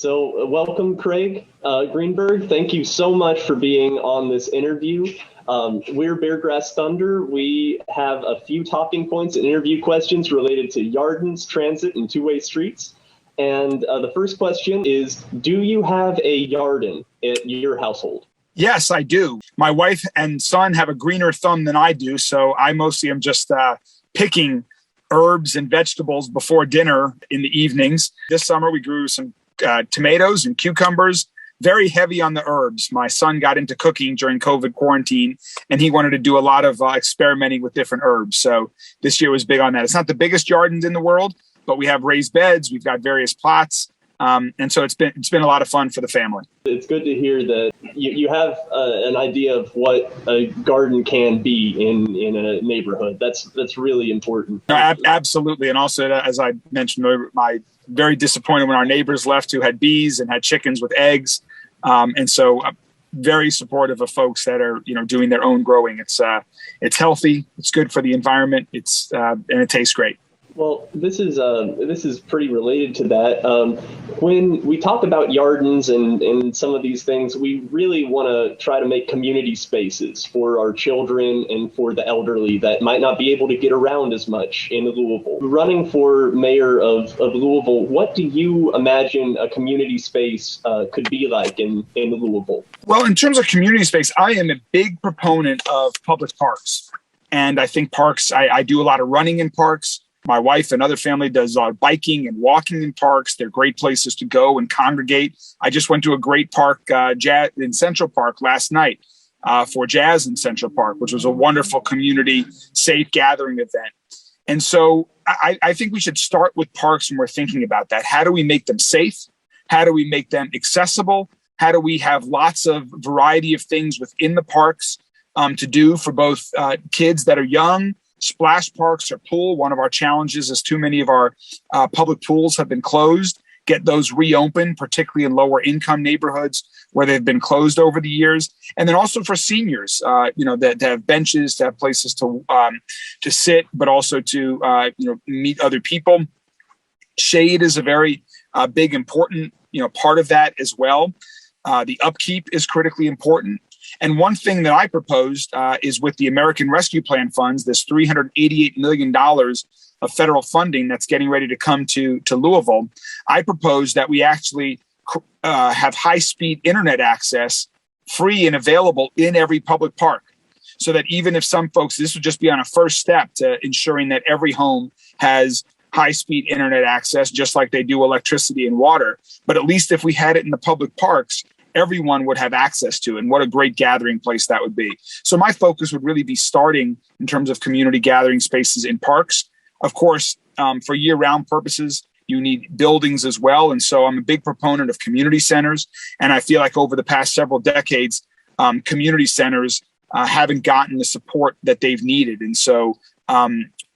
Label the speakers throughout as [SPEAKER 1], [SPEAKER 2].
[SPEAKER 1] Welcome, Craig Greenberg. Thank you so much for being on this interview. We're Beargrass Thunder. We have a few talking points and interview questions related to yardens, transit, and two-way streets. And the first question is, do you have a yarden at your household?
[SPEAKER 2] Yes, I do. My wife and son have a greener thumb than I do, so I mostly am just picking herbs and vegetables before dinner in the evenings. This summer, we grew some tomatoes and cucumbers, very heavy on the herbs. My son got into cooking during COVID quarantine, and he wanted to do a lot of experimenting with different herbs. So this year was big on that. It's not the biggest yardens in the world, but we have raised beds. We've got various plots. And so it's been a lot of fun for the family.
[SPEAKER 1] It's good to hear that you have an idea of what a garden can be in a neighborhood. That's really important.
[SPEAKER 2] No, absolutely. And also, as I mentioned, my very disappointed when our neighbors left who had bees and had chickens with eggs. And so I'm very supportive of folks that are, doing their own growing. It's healthy. It's good for the environment. And it tastes great.
[SPEAKER 1] Well, this is pretty related to that. When we talk about yardens and some of these things, we really want to try to make community spaces for our children and for the elderly that might not be able to get around as much in Louisville. Running for mayor of Louisville, what do you imagine a community space could be like in Louisville?
[SPEAKER 2] Well, in terms of community space, I am a big proponent of public parks. And I think parks, I do a lot of running in parks. My wife and other family does biking and walking in parks. They're great places to go and congregate. I just went to a great park in Central Park last night for Jazz in Central Park, which was a wonderful community safe gathering event. And so I think we should start with parks when we're thinking about that. How do we make them safe? How do we make them accessible? How do we have lots of variety of things within the parks to do for both kids that are young, splash parks or pool? One of our challenges is too many of our public pools have been closed. Get those reopened, particularly in lower income neighborhoods where they've been closed over the years. And then also for seniors, that to have benches, to have places to sit, but also to meet other people. Shade is a very big, important part of that as well. The upkeep is critically important. And one thing that I proposed is with the American Rescue Plan funds, this $388 million of federal funding that's getting ready to come to Louisville. I propose that we actually have high-speed internet access free and available in every public park, so that even if some folks, this would just be on a first step to ensuring that every home has high-speed internet access, just like they do electricity and water. But at least if we had it in the public parks, everyone would have access to it. And what a great gathering place that would be. So my focus would really be starting in terms of community gathering spaces in parks. Of course, for year-round purposes, you need buildings as well. And so I'm a big proponent of community centers. And I feel like over the past several decades, community centers haven't gotten the support that they've needed. And so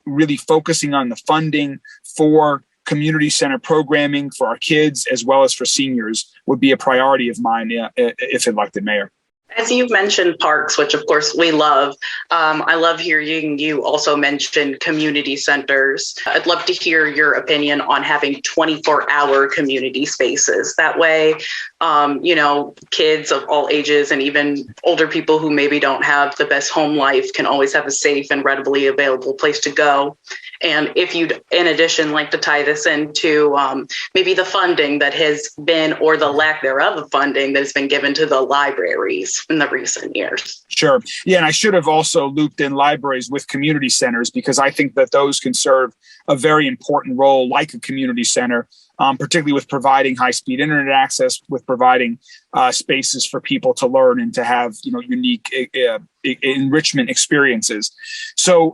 [SPEAKER 2] really focusing on the funding for community center programming for our kids as well as for seniors would be a priority of mine if elected mayor.
[SPEAKER 3] As you've mentioned parks, which of course we love, I love hearing you also mention community centers. I'd love to hear your opinion on having 24-hour community spaces. That way, kids of all ages and even older people who maybe don't have the best home life can always have a safe and readily available place to go. And if you'd, in addition, like to tie this into maybe the funding that has been, or the lack thereof of funding that has been given to the libraries in the recent years.
[SPEAKER 2] Sure. Yeah, and I should have also looped in libraries with community centers, because I think that those can serve a very important role like a community center, particularly with providing high-speed internet access, with providing spaces for people to learn and to have unique enrichment experiences. So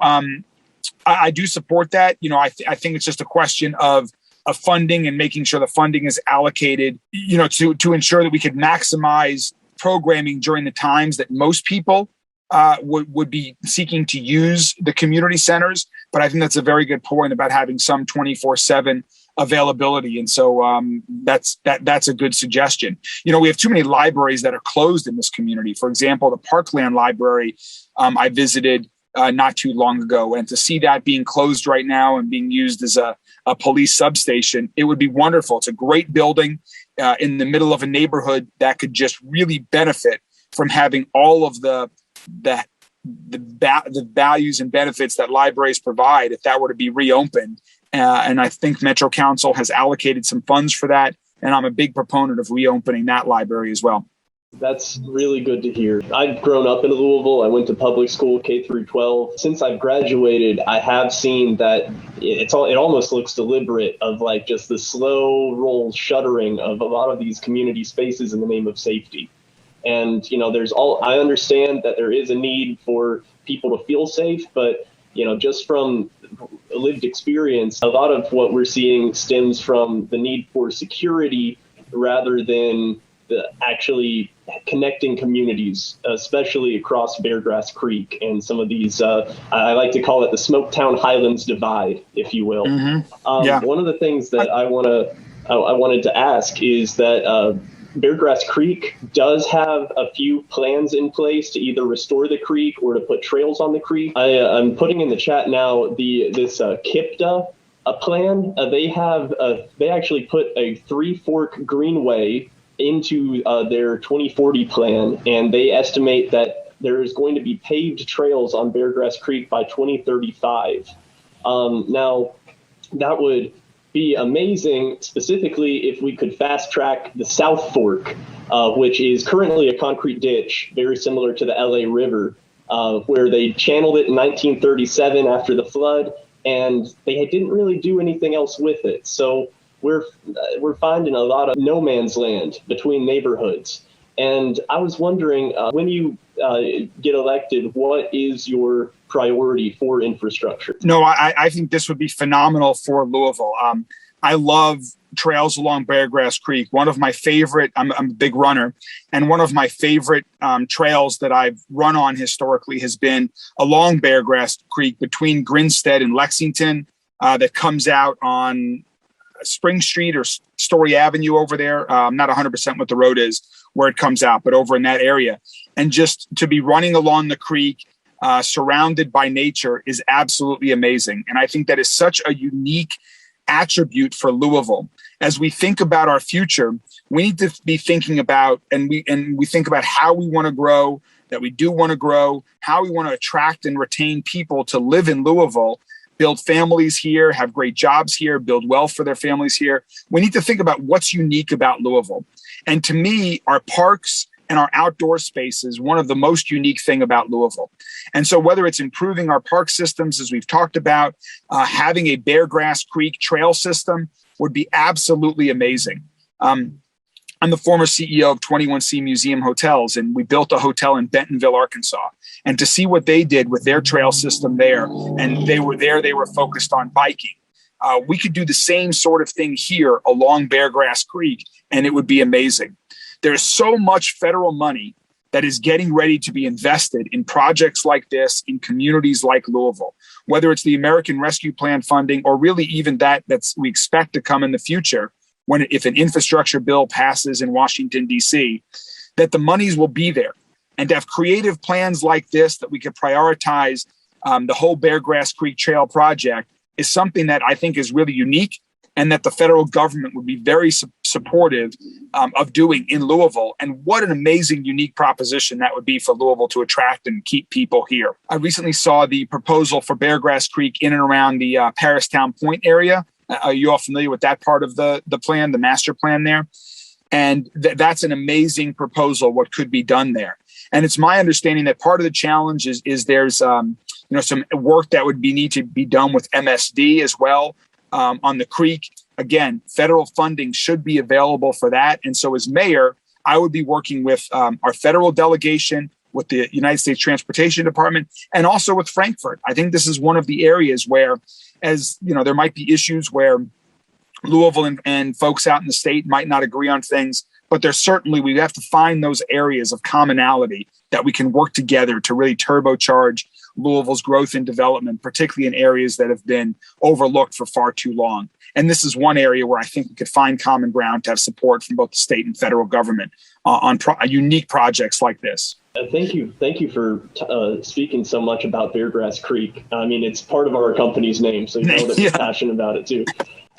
[SPEAKER 2] I do support that. I think it's just a question of funding and making sure the funding is allocated, to ensure that we could maximize programming during the times that most people would be seeking to use the community centers. But I think that's a very good point about having some 24/7 availability. And so that's a good suggestion. We have too many libraries that are closed in this community. For example, the Parkland Library I visited not too long ago, and to see that being closed right now and being used as a a police substation, it would be wonderful. It's a great building in the middle of a neighborhood that could just really benefit from having all of the values and benefits that libraries provide if that were to be reopened. And I think Metro Council has allocated some funds for that. And I'm a big proponent of reopening that library as well.
[SPEAKER 1] That's really good to hear. I've grown up in Louisville. I went to public school, K through 12. Since I've graduated, I have seen that it almost looks deliberate of like just the slow roll shuttering of a lot of these community spaces in the name of safety. And, I understand that there is a need for people to feel safe, but, just from lived experience, a lot of what we're seeing stems from the need for security rather than actually connecting communities, especially across Beargrass Creek and some of these, I like to call it the Smoketown Highlands divide, if you will. Mm-hmm. One of the things that I wanted to ask is that Beargrass Creek does have a few plans in place to either restore the creek or to put trails on the creek. I'm putting in the chat now this KIPDA plan. They actually put a 3-fork greenway into their 2040 plan, and they estimate that there is going to be paved trails on Beargrass Creek by 2035. Now, that would be amazing, specifically if we could fast track the South Fork, which is currently a concrete ditch, very similar to the LA River, where they channeled it in 1937 after the flood, and they didn't really do anything else with it. So we're finding a lot of no man's land between neighborhoods. And I was wondering, when you get elected, what is your priority for infrastructure?
[SPEAKER 2] No, I think this would be phenomenal for Louisville. I love trails along Beargrass Creek. One of my favorite, I'm a big runner, and one of my favorite trails that I've run on historically has been along Beargrass Creek between Grinstead and Lexington, that comes out on Spring Street or Story Avenue over there. I'm not 100% what the road is where it comes out, but over in that area. And just to be running along the creek, surrounded by nature, is absolutely amazing. And I think that is such a unique attribute for Louisville. As we think about our future, we need to be thinking about, and we think about how we want to grow, that we do want to grow, how we want to attract and retain people to live in Louisville, build families here, have great jobs here, build wealth for their families here. We need to think about what's unique about Louisville. And to me, our parks and our outdoor spaces, one of the most unique thing about Louisville. And so whether it's improving our park systems, as we've talked about, having a Beargrass Creek trail system would be absolutely amazing. I'm the former CEO of 21C Museum Hotels, and we built a hotel in Bentonville, Arkansas. And to see what they did with their trail system there, and they were focused on biking. We could do the same sort of thing here along Beargrass Creek, and it would be amazing. There's so much federal money that is getting ready to be invested in projects like this in communities like Louisville, whether it's the American Rescue Plan funding or really even that's we expect to come in the future if an infrastructure bill passes in Washington, D.C., that the monies will be there. And to have creative plans like this that we could prioritize the whole Beargrass Creek Trail project is something that I think is really unique, and that the federal government would be very supportive of doing in Louisville. And what an amazing, unique proposition that would be for Louisville to attract and keep people here. I recently saw the proposal for Beargrass Creek in and around the Paristown Point area. Are you all familiar with that part of the plan, the master plan there? And that's an amazing proposal, what could be done there. And it's my understanding that part of the challenge is there's some work that would need to be done with MSD as well. On the creek. Again, federal funding should be available for that. And so as mayor, I would be working with our federal delegation, with the United States Transportation Department, and also with Frankfurt. I think this is one of the areas where, as you know, there might be issues where Louisville and folks out in the state might not agree on things, but we have to find those areas of commonality that we can work together to really turbocharge Louisville's growth and development, particularly in areas that have been overlooked for far too long. And this is one area where I think we could find common ground to have support from both the state and federal government on unique projects like this.
[SPEAKER 1] Thank you for speaking so much about Beargrass Creek. I mean, it's part of our company's name, so you know that we're passionate about it too.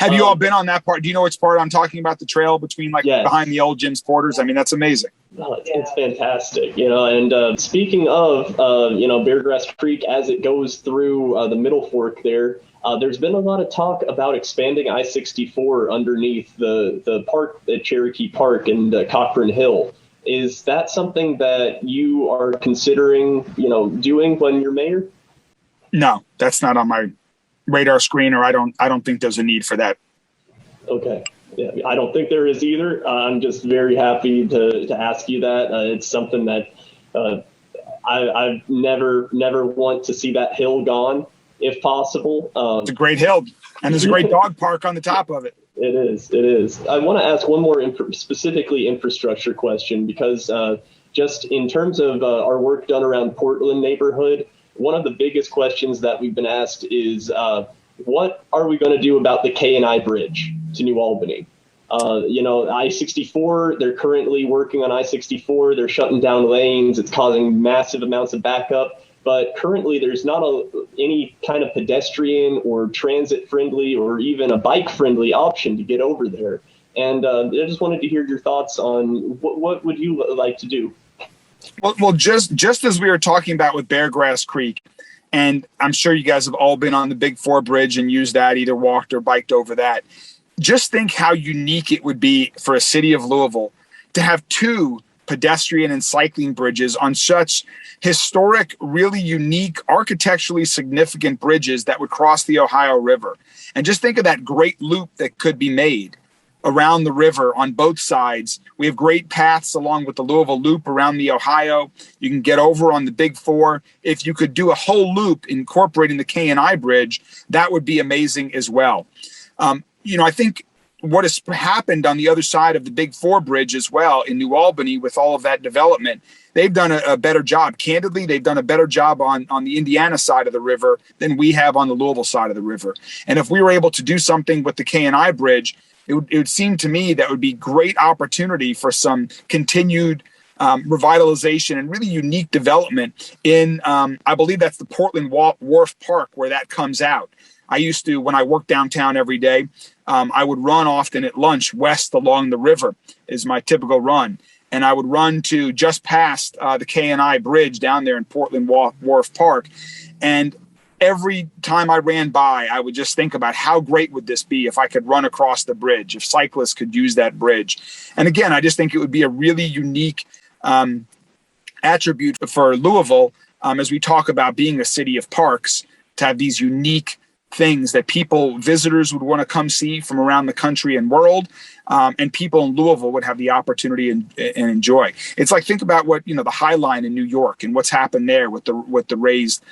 [SPEAKER 2] Have you all been on that part? Do you know which part I'm talking about? The trail between
[SPEAKER 1] Yes.
[SPEAKER 2] behind the old gym's quarters? I mean, that's amazing.
[SPEAKER 1] Oh, it's fantastic, and speaking of, Beargrass Creek, as it goes through the Middle Fork there, there's been a lot of talk about expanding I-64 underneath the park at Cherokee Park and Cochran Hill. Is that something that you are considering, doing when you're mayor?
[SPEAKER 2] No, that's not on my radar screen, or I don't think there's a need for that.
[SPEAKER 1] Okay. Yeah, I don't think there is either. I'm just very happy to ask you that. It's something that I've never want to see that hill gone, if possible.
[SPEAKER 2] It's a great hill, and there's a great dog park on the top of it.
[SPEAKER 1] It is. I want to ask one more specifically infrastructure question, because just in terms of our work done around Portland neighborhood, one of the biggest questions that we've been asked is what are we going to do about the K&I Bridge to New Albany? I-64, they're currently working on I-64. They're shutting down lanes. It's causing massive amounts of backup. But currently, there's not any kind of pedestrian or transit-friendly or even a bike-friendly option to get over there. And I just wanted to hear your thoughts on what would you like to do?
[SPEAKER 2] Well, just as we were talking about with Beargrass Creek, and I'm sure you guys have all been on the Big Four Bridge and used that, either walked or biked over that. Just think how unique it would be for a city of Louisville to have two pedestrian and cycling bridges on such historic, really unique, architecturally significant bridges that would cross the Ohio River. And just think of that great loop that could be made around the river on both sides. We have great paths along with the Louisville Loop around the Ohio. You can get over on the Big Four. If you could do a whole loop incorporating the K&I Bridge, that would be amazing as well. I think what has happened on the other side of the Big Four Bridge as well in New Albany with all of that development, they've done a better job. Candidly, they've done a better job on the Indiana side of the river than we have on the Louisville side of the river. And if we were able to do something with the K&I Bridge, it would seem to me that would be great opportunity for some continued revitalization and really unique development in, I believe that's the Portland Wharf Park where that comes out. I used to, when I worked downtown every day, I would run often at lunch west along the river is my typical run. And I would run to just past the K&I Bridge down there in Portland Wharf Park. And every time I ran by, I would just think about how great would this be if I could run across the bridge, if cyclists could use that bridge. And again, I just think it would be a really unique attribute for Louisville as we talk about being a city of parks, to have these unique things that visitors would want to come see from around the country and world, and people in Louisville would have the opportunity and enjoy. It's like, think about what, the High Line in New York and what's happened there with the raised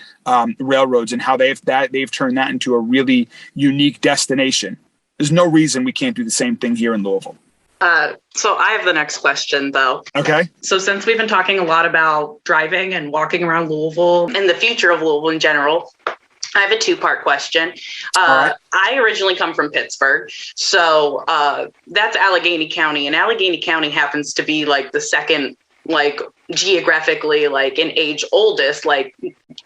[SPEAKER 2] railroads and how they've turned that into a really unique destination. There's no reason we can't do the same thing here in Louisville.
[SPEAKER 3] So I have the next question, though.
[SPEAKER 2] Okay.
[SPEAKER 3] So since we've been talking a lot about driving and walking around Louisville and the future of Louisville in general, I have a two-part question.
[SPEAKER 2] Right.
[SPEAKER 3] I originally come from Pittsburgh, so that's Allegheny County, and Allegheny County happens to be like the second, geographically, in age oldest.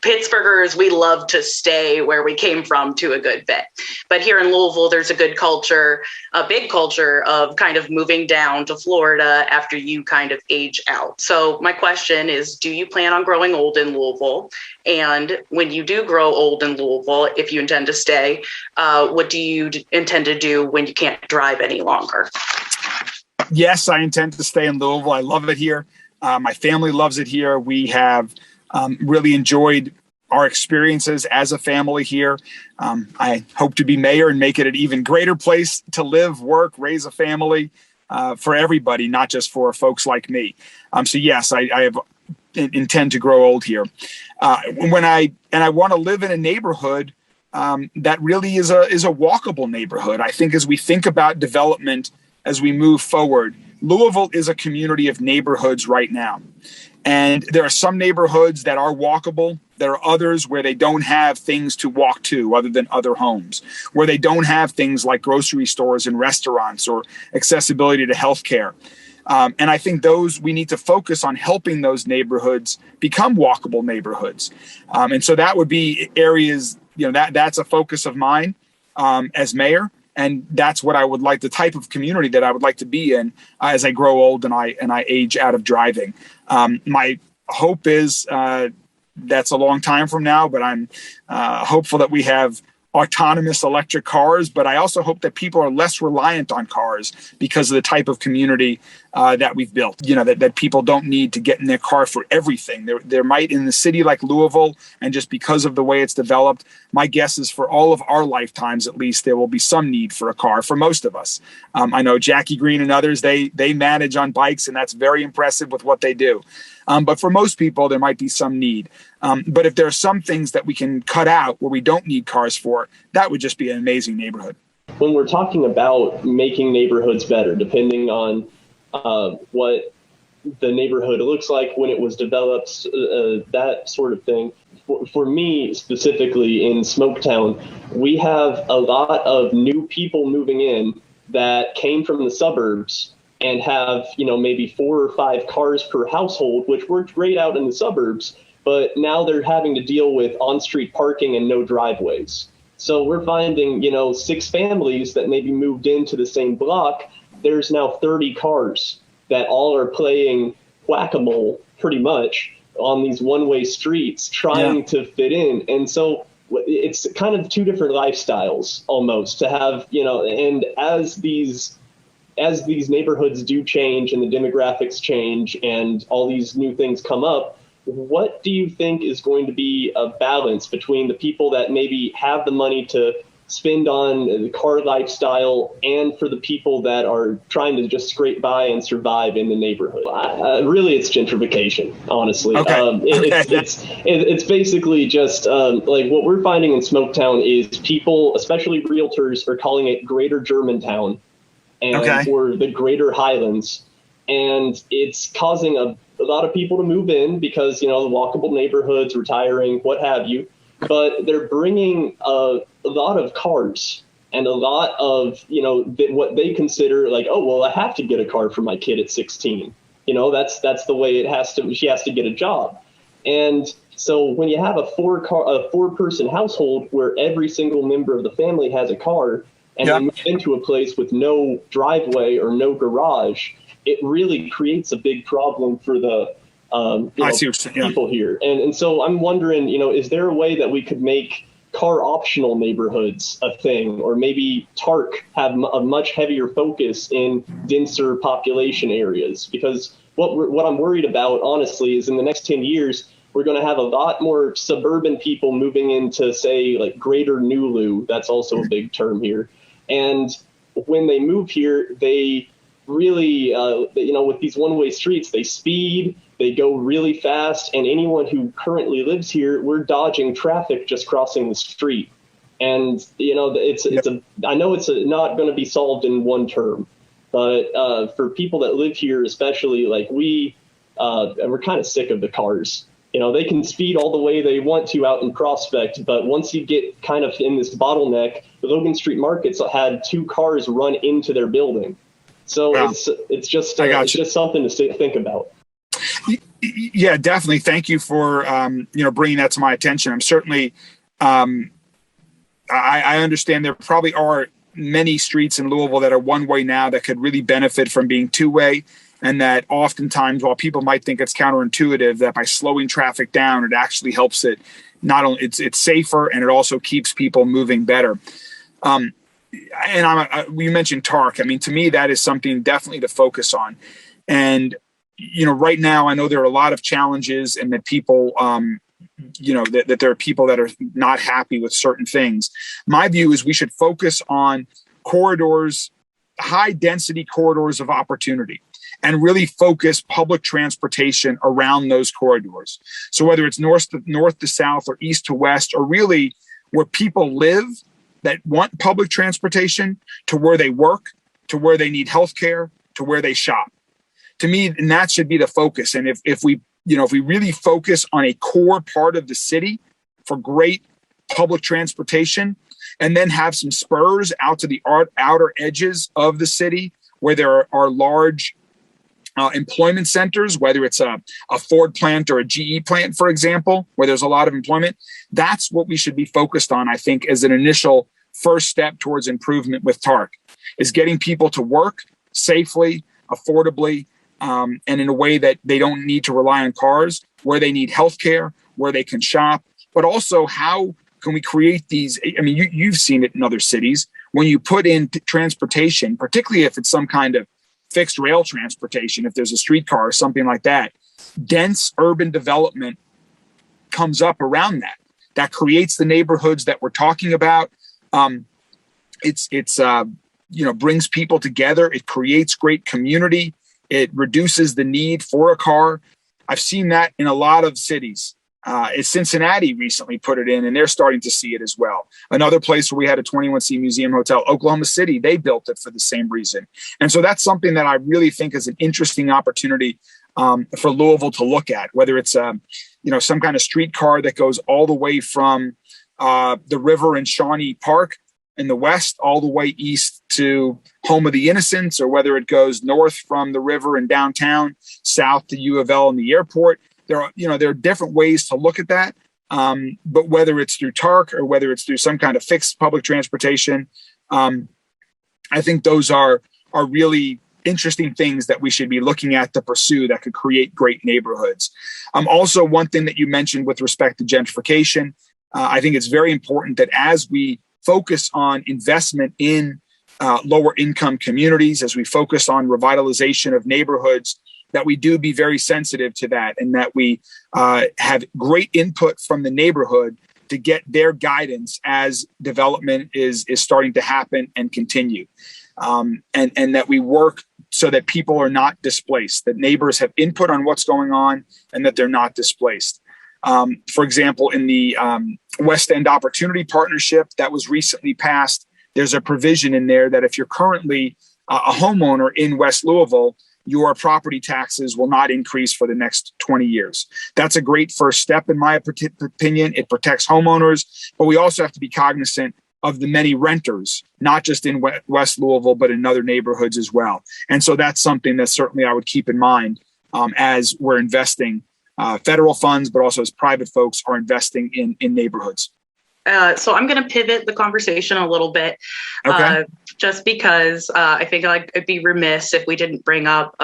[SPEAKER 3] Pittsburghers, we love to stay where we came from to a good bit. But here in Louisville, there's a big culture of kind of moving down to Florida after you kind of age out. So my question is, do you plan on growing old in Louisville? And when you do grow old in Louisville, if you intend to stay, what do you intend to do when you can't drive any longer?
[SPEAKER 2] Yes, I intend to stay in Louisville. I love it here. My family loves it here. We have really enjoyed our experiences as a family here. I hope to be mayor and make it an even greater place to live, work, raise a family for everybody, not just for folks like me. So yes, I intend to grow old here. I want to live in a neighborhood that really is a walkable neighborhood. I think as we think about development, as we move forward, Louisville is a community of neighborhoods right now. And there are some neighborhoods that are walkable. There are others where they don't have things to walk to other than other homes, where they don't have things like grocery stores and restaurants or accessibility to healthcare. And I think we need to focus on helping those neighborhoods become walkable neighborhoods. And so that would be areas, that's a focus of mine as mayor. And that's what I would like, the type of community that I would like to be in as I grow old and I age out of driving. My hope is that's a long time from now, but I'm hopeful that we have autonomous electric cars, but I also hope that people are less reliant on cars because of the type of community that we've built. That people don't need to get in their car for everything. There might, in the city like Louisville, and just because of the way it's developed, my guess is for all of our lifetimes, at least, there will be some need for a car for most of us. I know Jackie Green and others, they manage on bikes, and that's very impressive with what they do. But for most people, there might be some need. But if there are some things that we can cut out where we don't need cars for, that would just be an amazing neighborhood.
[SPEAKER 1] When we're talking about making neighborhoods better, depending on what the neighborhood looks like when it was developed, that sort of thing. For me, specifically in Smoketown, we have a lot of new people moving in that came from the suburbs and have, maybe 4 or 5 cars per household, which worked great out in the suburbs, but now they're having to deal with on-street parking and no driveways. So we're finding, 6 families that maybe moved into the same block. There's now 30 cars that all are playing whack-a-mole pretty much on these one-way streets trying to fit in. And so it's kind of 2 different lifestyles almost to have, and as these neighborhoods do change and the demographics change and all these new things come up, what do you think is going to be a balance between the people that maybe have the money to spend on the car lifestyle and for the people that are trying to just scrape by and survive in the neighborhood? Really, it's gentrification, honestly.
[SPEAKER 2] Okay.
[SPEAKER 1] It's basically just like what we're finding in Smoketown is people, especially realtors, are calling it Greater Germantown. Or the Greater Highlands. And it's causing a lot of people to move in because, the walkable neighborhoods, retiring, what have you. But they're bringing a lot of cars and a lot of, what they consider like, oh, well, I have to get a car for my kid at 16. That's the way she has to get a job. And so when you have a 4-person household where every single member of the family has a car, and they move into a place with no driveway or no garage, it really creates a big problem for the people here. And so I'm wondering, is there a way that we could make car optional neighborhoods a thing, or maybe TARC have a much heavier focus in denser population areas? Because what I'm worried about, honestly, is in the next 10 years, we're going to have a lot more suburban people moving into, say, like Greater Nulu. That's also a big term here. And when they move here, they really, with these one-way streets, they speed, they go really fast. And anyone who currently lives here, we're dodging traffic just crossing the street. And, I know it's not going to be solved in one term. But for people that live here, especially, like we're kind of sick of the cars. They can speed all the way they want to out in Prospect, but once you get kind of in this bottleneck, the Logan Street Markets had 2 cars run into their building. So it's just something to think about.
[SPEAKER 2] Yeah, definitely. Thank you for bringing that to my attention. I'm certainly I understand there probably are many streets in Louisville that are one-way now that could really benefit from being 2-way. And that oftentimes, while people might think it's counterintuitive, that by slowing traffic down, it actually helps it. Not only it's safer, and it also keeps people moving better. And we mentioned TARC. I mean, to me, that is something definitely to focus on. And right now, I know there are a lot of challenges, and that people, that there are people that are not happy with certain things. My view is we should focus on corridors, high density corridors of opportunity, and really focus public transportation around those corridors. So whether it's north to south or east to west, or really where people live that want public transportation, to where they work, to where they need healthcare, to where they shop. To me, and that should be the focus. And if we really focus on a core part of the city for great public transportation, and then have some spurs out to the outer edges of the city where there are large employment centers, whether it's a Ford plant or a GE plant, for example, where there's a lot of employment, that's what we should be focused on, I think, as an initial first step towards improvement with TARC, is getting people to work safely, affordably, and in a way that they don't need to rely on cars, where they need healthcare, where they can shop, but also how can we create these? I mean, you've seen it in other cities. When you put in transportation, particularly if it's some kind of fixed rail transportation, if there's a streetcar or something like that, dense urban development comes up around that. That creates the neighborhoods that we're talking about. It's brings people together. It creates great community. It reduces the need for a car. I've seen that in a lot of cities. Cincinnati recently put it in, and they're starting to see it as well. Another place where we had a 21C Museum Hotel, Oklahoma City, they built it for the same reason. And so that's something that I really think is an interesting opportunity for Louisville to look at, whether it's some kind of streetcar that goes all the way from the river in Shawnee Park in the west all the way east to Home of the Innocents, or whether it goes north from the river in downtown, south to U of L and the airport. There are different ways to look at that. But whether it's through TARC or whether it's through some kind of fixed public transportation, I think those are really interesting things that we should be looking at to pursue that could create great neighborhoods. Also, one thing that you mentioned with respect to gentrification, I think it's very important that as we focus on investment in lower income communities, as we focus on revitalization of neighborhoods, that we do be very sensitive to that, and that we have great input from the neighborhood to get their guidance as development is starting to happen and continue. And that we work so that people are not displaced, that neighbors have input on what's going on and that they're not displaced. For example, in the West End Opportunity Partnership that was recently passed, there's a provision in there that if you're currently a homeowner in West Louisville, your property taxes will not increase for the next 20 years. That's a great first step, in my opinion. It protects homeowners, but we also have to be cognizant of the many renters, not just in West Louisville, but in other neighborhoods as well. And so that's something that certainly I would keep in mind as we're investing federal funds, but also as private folks are investing in neighborhoods.
[SPEAKER 3] So I'm going to pivot the conversation a little bit, just because I think I'd be remiss if we didn't bring up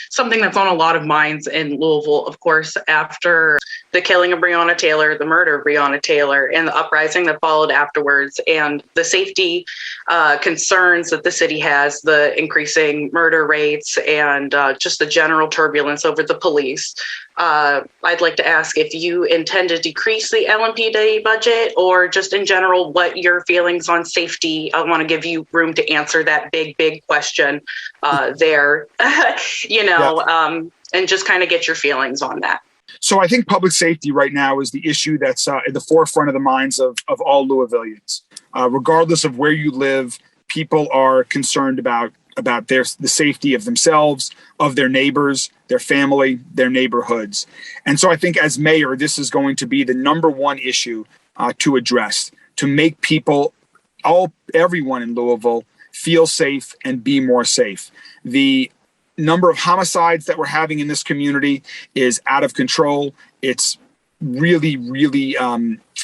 [SPEAKER 3] something that's on a lot of minds in Louisville. Of course, after the killing of Breonna Taylor, the murder of Breonna Taylor, and the uprising that followed afterwards, and the safety concerns that the city has, the increasing murder rates, and just the general turbulence over the police. I'd like to ask if you intend to decrease the LMPD budget, or just in general, what your feelings on safety. I want to give you room to answer that big question there, and just kind of get your feelings on that.
[SPEAKER 2] So I think public safety right now is the issue that's at the forefront of the minds of all Louisvillians. Regardless of where you live, people are concerned about the safety of themselves, of their neighbors, their family, their neighborhoods. And so I think as mayor, this is going to be the number one issue to address, to make everyone in Louisville feel safe and be more safe. The number of homicides that we're having in this community is out of control. It's really, really,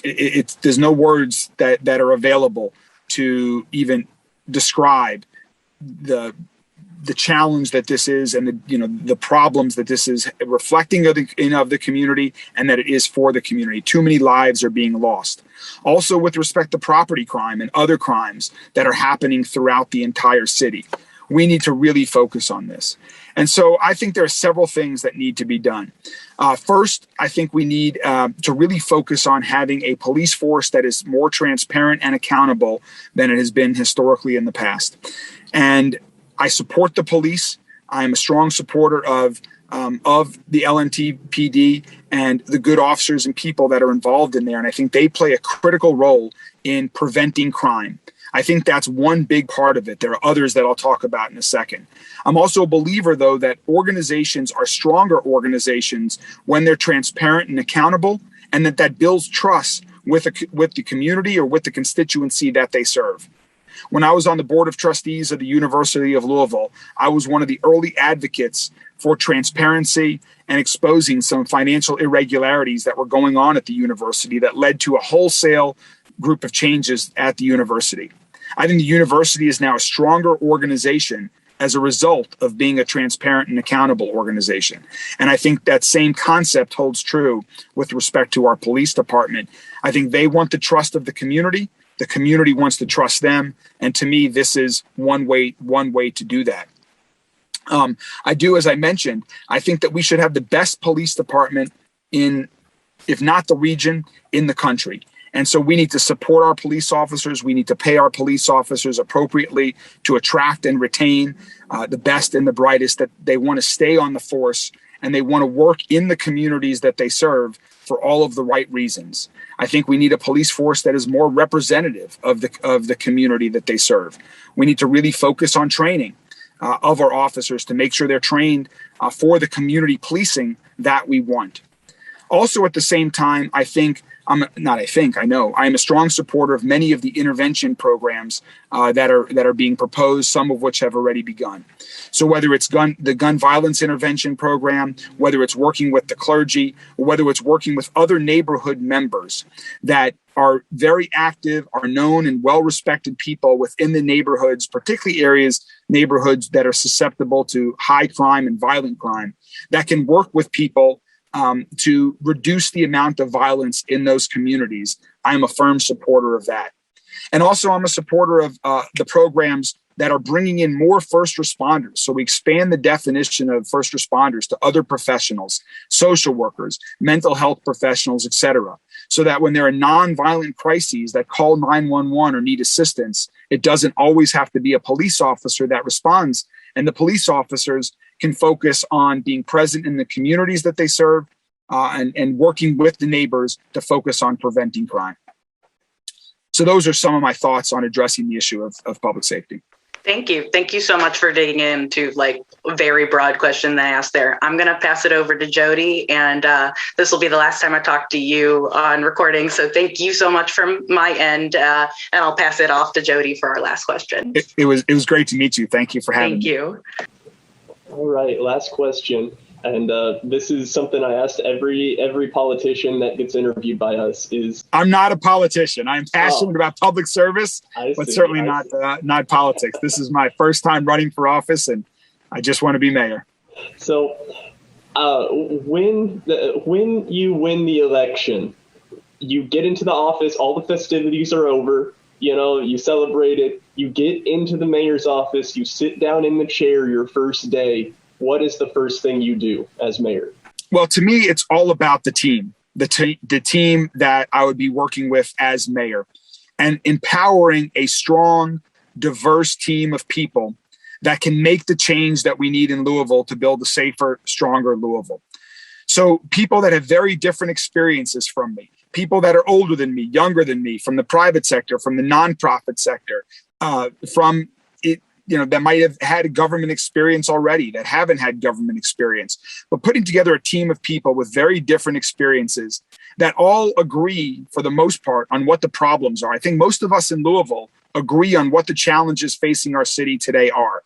[SPEAKER 2] there's no words that are available to even describe the challenge that this is, and the problems that this is reflecting of the community, and that it is for the community. Too many lives are being lost. Also, with respect to property crime and other crimes that are happening throughout the entire city, we need to really focus on this. And so I think there are several things that need to be done. First, I think we need to really focus on having a police force that is more transparent and accountable than it has been historically in the past. And I support the police. I am a strong supporter of the LNTPD and the good officers and people that are involved in there. And I think they play a critical role in preventing crime. I think that's one big part of it. There are others that I'll talk about in a second. I'm also a believer, though, that organizations are stronger organizations when they're transparent and accountable, and that builds trust with the community or with the constituency that they serve. When I was on the board of trustees of the University of Louisville, I was one of the early advocates for transparency and exposing some financial irregularities that were going on at the university that led to a wholesale group of changes at the university. I think the university is now a stronger organization as a result of being a transparent and accountable organization. And I think that same concept holds true with respect to our police department. I think they want the trust of the community. The community wants to trust them. And to me, this is one way to do that. I do, as I mentioned, I think that we should have the best police department in, if not the region, in the country. And so we need to support our police officers. We need to pay our police officers appropriately to attract and retain the best and the brightest, that they want to stay on the force and they want to work in the communities that they serve for all of the right reasons. I think we need a police force that is more representative of the community that they serve. We need to really focus on training of our officers to make sure they're trained for the community policing that we want. Also, at the same time, I know I am a strong supporter of many of the intervention programs that are being proposed, some of which have already begun. So whether it's the gun violence intervention program, whether it's working with the clergy, or whether it's working with other neighborhood members that are very active, are known and well-respected people within the neighborhoods, particularly neighborhoods that are susceptible to high crime and violent crime, that can work with people to reduce the amount of violence in those communities. I'm a firm supporter of that. And also, I'm a supporter of the programs that are bringing in more first responders. So we expand the definition of first responders to other professionals, social workers, mental health professionals, et cetera, so that when there are nonviolent crises that call 911 or need assistance, it doesn't always have to be a police officer that responds. And the police officers can focus on being present in the communities that they serve and working with the neighbors to focus on preventing crime. So those are some of my thoughts on addressing the issue of public safety.
[SPEAKER 3] Thank you. Thank you so much for digging into a very broad question that I asked there. I'm going to pass it over to Jody, and this will be the last time I talk to you on recording. So thank you so much from my end, and I'll pass it off to Jody for our last question.
[SPEAKER 2] It was great to meet you. Thank you for having me.
[SPEAKER 3] Thank you.
[SPEAKER 1] All right, last question. And this is something I asked every politician that gets interviewed by us is...
[SPEAKER 2] I'm not a politician. I'm passionate about public service, but certainly not politics. This is my first time running for office, and I just want to be mayor.
[SPEAKER 1] So when you win the election, you get into the office, all the festivities are over, you celebrate it, you get into the mayor's office, you sit down in the chair your first day. What is the first thing you do as mayor?
[SPEAKER 2] Well, to me, it's all about the team, the team that I would be working with as mayor, and empowering a strong, diverse team of people that can make the change that we need in Louisville to build a safer, stronger Louisville. So people that have very different experiences from me, people that are older than me, younger than me, from the private sector, from the nonprofit sector, that might have had government experience already, that haven't had government experience, but putting together a team of people with very different experiences that all agree, for the most part, on what the problems are. I think most of us in Louisville agree on what the challenges facing our city today are.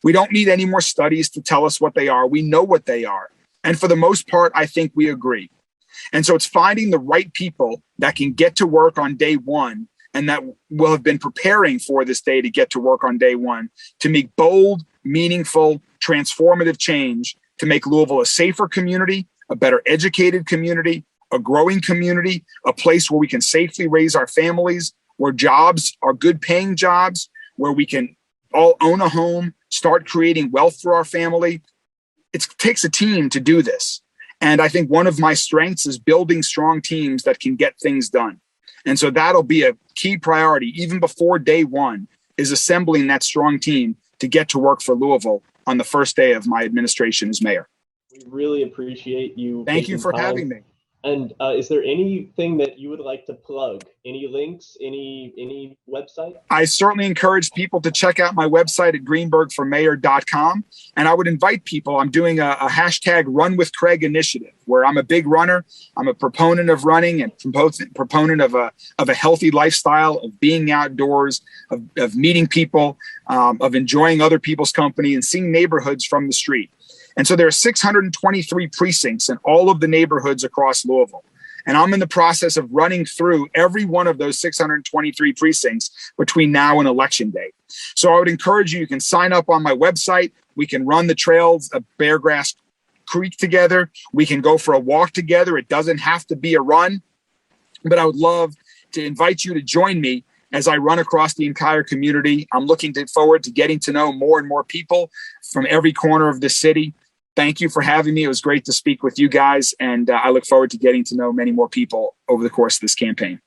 [SPEAKER 2] We don't need any more studies to tell us what they are. We know what they are. And for the most part, I think we agree. And so it's finding the right people that can get to work on day one and that will have been preparing for this day to get to work on day one, to make bold, meaningful, transformative change to make Louisville a safer community, a better educated community, a growing community, a place where we can safely raise our families, where jobs are good paying jobs, where we can all own a home, start creating wealth for our family. It takes a team to do this. And I think one of my strengths is building strong teams that can get things done. And so that'll be a key priority, even before day one, is assembling that strong team to get to work for Louisville on the first day of my administration as mayor.
[SPEAKER 1] We really appreciate you.
[SPEAKER 2] Thank you for having me.
[SPEAKER 1] And is there anything that you would like to plug? Any links? Any website?
[SPEAKER 2] I certainly encourage people to check out my website at greenburgformayor.com. And I would invite people, I'm doing a hashtag Run with Craig initiative, where I'm a big runner. I'm a proponent of running and proponent of a healthy lifestyle, of being outdoors, of meeting people, of enjoying other people's company and seeing neighborhoods from the street. And so there are 623 precincts in all of the neighborhoods across Louisville. And I'm in the process of running through every one of those 623 precincts between now and Election Day. So I would encourage you, you can sign up on my website. We can run the trails of Beargrass Creek together. We can go for a walk together. It doesn't have to be a run, but I would love to invite you to join me as I run across the entire community. I'm looking forward to getting to know more and more people from every corner of the city. Thank you for having me. It was great to speak with you guys, and I look forward to getting to know many more people over the course of this campaign.